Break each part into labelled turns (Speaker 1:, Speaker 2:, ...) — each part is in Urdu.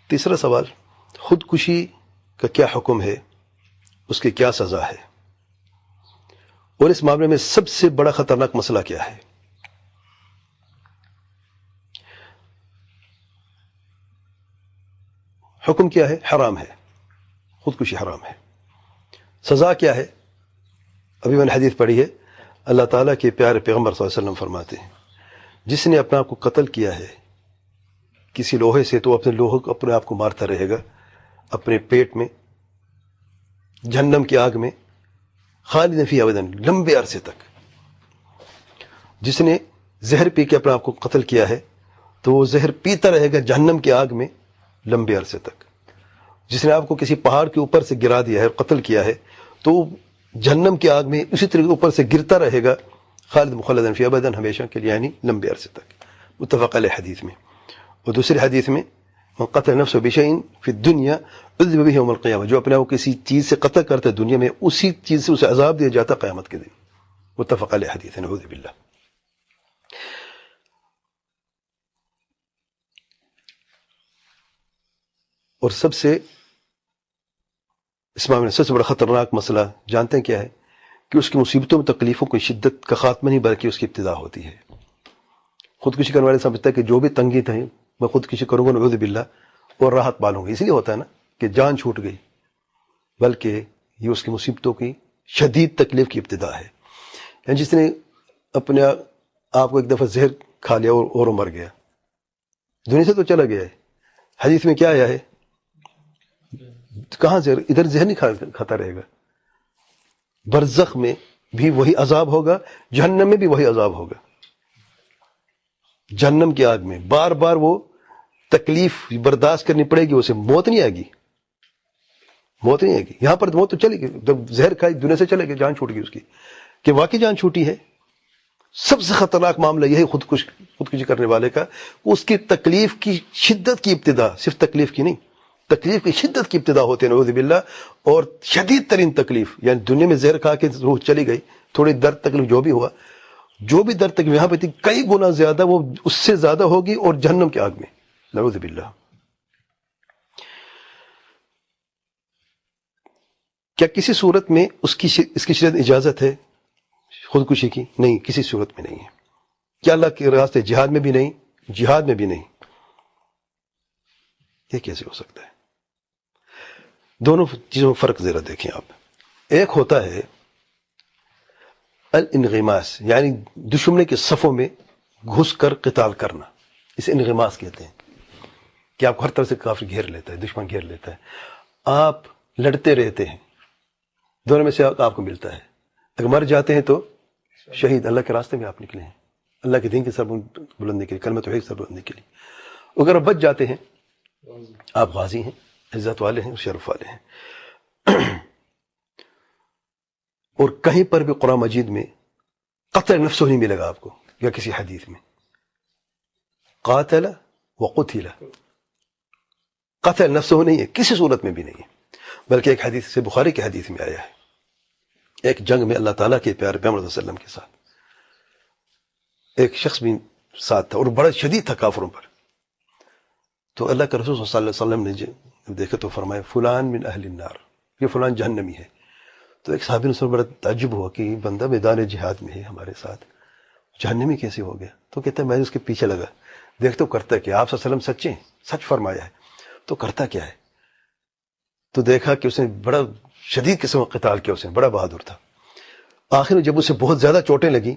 Speaker 1: تیسرا سوال، خودکشی کا کیا حکم ہے، اس کی کیا سزا ہے، اور اس معاملے میں سب سے بڑا خطرناک مسئلہ کیا ہے؟ حکم کیا ہے؟ حرام ہے، خودکشی حرام ہے۔ سزا کیا ہے؟ ابھی میں نے حدیث پڑھی ہے، اللہ تعالیٰ کے پیارے پیغمبر صلی اللہ علیہ وسلم فرماتے ہیں جس نے اپنے آپ کو قتل کیا ہے کسی لوہے سے تو اپنے لوہے کو اپنے آپ کو مارتا رہے گا اپنے پیٹ میں، جہنم کی آگ میں، خالدین فیہا ابداً، لمبے عرصے تک۔ جس نے زہر پی کے اپنے آپ کو قتل کیا ہے تو وہ زہر پیتا رہے گا جہنم کی آگ میں لمبے عرصے تک۔ جس نے آپ کو کسی پہاڑ کے اوپر سے گرا دیا ہے، قتل کیا ہے، تو جہنم کی آگ میں اسی طرح اوپر سے گرتا رہے گا، خالد مخلدن فی ابداً، ہمیشہ کے لیے، یعنی لمبے عرصے تک۔ متفق علیہ حدیث میں۔ اور دوسری حدیث میں من قتل نفسه بشيء في الدنيا عذب به يوم القيامة، جو اپنے آپ کو کسی چیز سے قتل کرتا ہے دنیا میں، اسی چیز سے اسے عذاب دیا جاتا قیامت کے دن۔ متفق علیہ حدیث، نعوذ باللہ۔ اور سب سے اس معاملے میں سب سے بڑا خطرناک مسئلہ جانتے ہیں کیا ہے؟ کہ اس کی مصیبتوں میں تکلیفوں کی شدت کا خاتمہ نہیں بلکہ اس کی ابتدا ہوتی ہے۔ خودکشی کرنے والے سمجھتا ہے کہ جو بھی تنگی تھے میں خودکشی کروں گا، نعوذ باللہ، اور راحت پالوں گا۔ اس لیے ہوتا ہے نا کہ جان چھوٹ گئی، بلکہ یہ اس کی مصیبتوں کی شدید تکلیف کی ابتدا ہے۔ یعنی جس نے اپنے آپ کو ایک دفعہ زہر کھا لیا اور مر گیا، دنیا سے تو چلا گیا ہے۔ حدیث میں کیا آیا ہے؟ کہاں زہر؟ ادھر زہر نہیں کھاتا رہے گا، برزخ میں بھی وہی عذاب ہوگا، جہنم میں بھی وہی عذاب ہوگا۔ جہنم کی آگ میں بار بار وہ تکلیف برداشت کرنی پڑے گی، اسے موت نہیں آئے گی، موت نہیں آئے گی۔ یہاں پر موت تو چلے گی، جب زہر کھائی دنیا سے چلے گی، جان چھوٹ گئی اس کی، کہ واقعی جان چھوٹی ہے۔ سب سے خطرناک معاملہ یہ ہے خودکشی کرنے والے کا، اس کی تکلیف کی شدت کی ابتدا، صرف تکلیف کی نہیں، تکلیف کی شدت کی ابتدا ہوتی ہے، نعوذ باللہ۔ اور شدید ترین تکلیف، یعنی دنیا میں زہر کھا کے روح چلی گئی، تھوڑی درد تکلیف جو بھی ہوا، جو بھی درد تکلیف یہاں پہ تھی، کئی گنا زیادہ وہ اس سے زیادہ ہوگی، اور جہنم کی آگ میں، نعوذ باللہ۔ کیا کسی صورت میں اس کی شدت اجازت ہے خودکشی کی؟ نہیں، کسی صورت میں نہیں ہے۔ کیا اللہ کے راستے جہاد میں بھی نہیں؟ جہاد میں بھی نہیں۔ یہ کیسے ہو سکتا ہے؟ دونوں چیزوں میں فرق ذرا دیکھیں آپ۔ ایک ہوتا ہے الانغماس، یعنی دشمن کے صفوں میں گھس کر قتال کرنا، اسے انغماس کہتے ہیں، کہ آپ کو ہر طرح سے کافر گھیر لیتا ہے، دشمن گھیر لیتا ہے، آپ لڑتے رہتے ہیں، دونوں میں سے آپ کو ملتا ہے۔ اگر مر جاتے ہیں تو شہید، اللہ کے راستے میں آپ نکلے ہیں، اللہ کے دین کی سر بلندی کے لیے، کلمہ توحید کی سر بلندی کے لیے۔ اگر آپ بچ جاتے ہیں، آپ غازی ہیں، عزت والے ہیں، شرف والے ہیں۔ اور کہیں پر بھی قرآن مجید میں قتل نفس نہیں ملے گا آپ کو، یا کسی حدیث میں قاتل وقتل، قتل نفس نہیں ہے، کسی صورت میں بھی نہیں ہے۔ بلکہ ایک حدیث سے، بخاری کی حدیث میں آیا ہے، ایک جنگ میں اللہ تعالیٰ کے پیارے پیغمبر صلی اللہ علیہ وسلم کے ساتھ ایک شخص بھی ساتھ تھا، اور بڑا شدید تھا کافروں پر۔ تو اللہ کے رسول صلی اللہ علیہ وسلم نے جب دیکھا تو فرمایا فلان من اہل النار، یہ فلان جہنمی ہے۔ تو ایک صحابی نے بڑا تعجب ہوا کہ بندہ میدان جہاد میں ہے ہمارے ساتھ، جہنمی کیسے ہو گیا؟ تو کہتا ہے میں اس کے پیچھے لگا، دیکھتا ہوں کرتا کہ آپ صلی اللہ علیہ وسلم سچے ہیں، سچ فرمایا ہے، تو کرتا کیا ہے؟ تو دیکھا کہ اس نے بڑا شدید قسم کا قتال کیا، اس نے بڑا بہادر تھا۔ آخر میں جب اسے بہت زیادہ چوٹیں لگیں،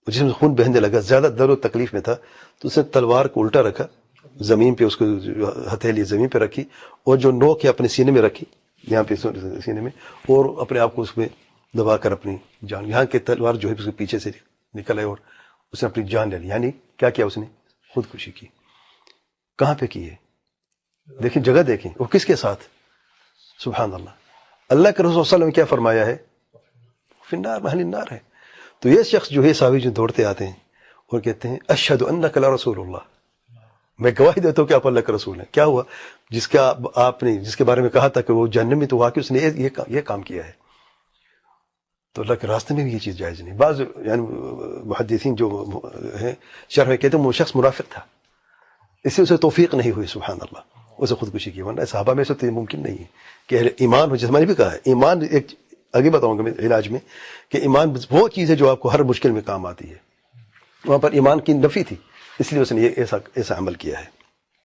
Speaker 1: جسم سے خون بہنے لگا، زیادہ درد و تکلیف میں تھا، تو اس نے تلوار کو الٹا رکھا زمین پہ، اس کو ہتھیلی زمین پہ رکھی، اور جو نوک ہے اپنے سینے میں رکھی، یہاں پہ سینے میں، اور اپنے آپ کو اس میں دبا کر اپنی جان، یہاں کے تلوار جو ہے اس کے پیچھے سے نکل آئے، اور اس نے اپنی جان لے لی۔ یعنی کیا کیا اس نے؟ خودکشی کی۔ کہاں پہ کی ہے؟ دیکھیں جگہ دیکھیں، اور کس کے ساتھ؟ سبحان اللہ، اللہ کے رسول صلی اللہ علیہ وسلم کیا فرمایا ہے؟ فی النار، اہل النار ہے۔ تو یہ شخص جو ہے صحابی جو دوڑتے آتے ہیں اور کہتے ہیں اشہد انک لرسول اللہ، میں گواہی دیتا ہوں کہ آپ اللہ کے رسول ہیں۔ کیا ہوا؟ جس کا آپ نے جس کے بارے میں کہا تھا کہ وہ جہنمی، تو واقعی اس نے یہ کام کیا ہے۔ تو اللہ کے راستے میں بھی یہ چیز جائز نہیں۔ بعض یعنی محدثین جو ہیں شرح میں کہتے ہیں وہ شخص منافق تھا، اس سے اسے توفیق نہیں ہوئی، سبحان اللہ۔ اسے خودکشی کی، ورنہ صحابہ میں سے تو یہ ممکن نہیں ہے کہ اہل ایمان ہو. جیسے میں نے بھی کہا ہے ایمان ایک آگے بتاؤں گا میں علاج میں کہ ایمان وہ چیز ہے جو آپ کو ہر مشکل میں کام آتی ہے. وہاں پر ایمان کی نفی تھی، اس لیے اس نے یہ ایسا عمل کیا ہے.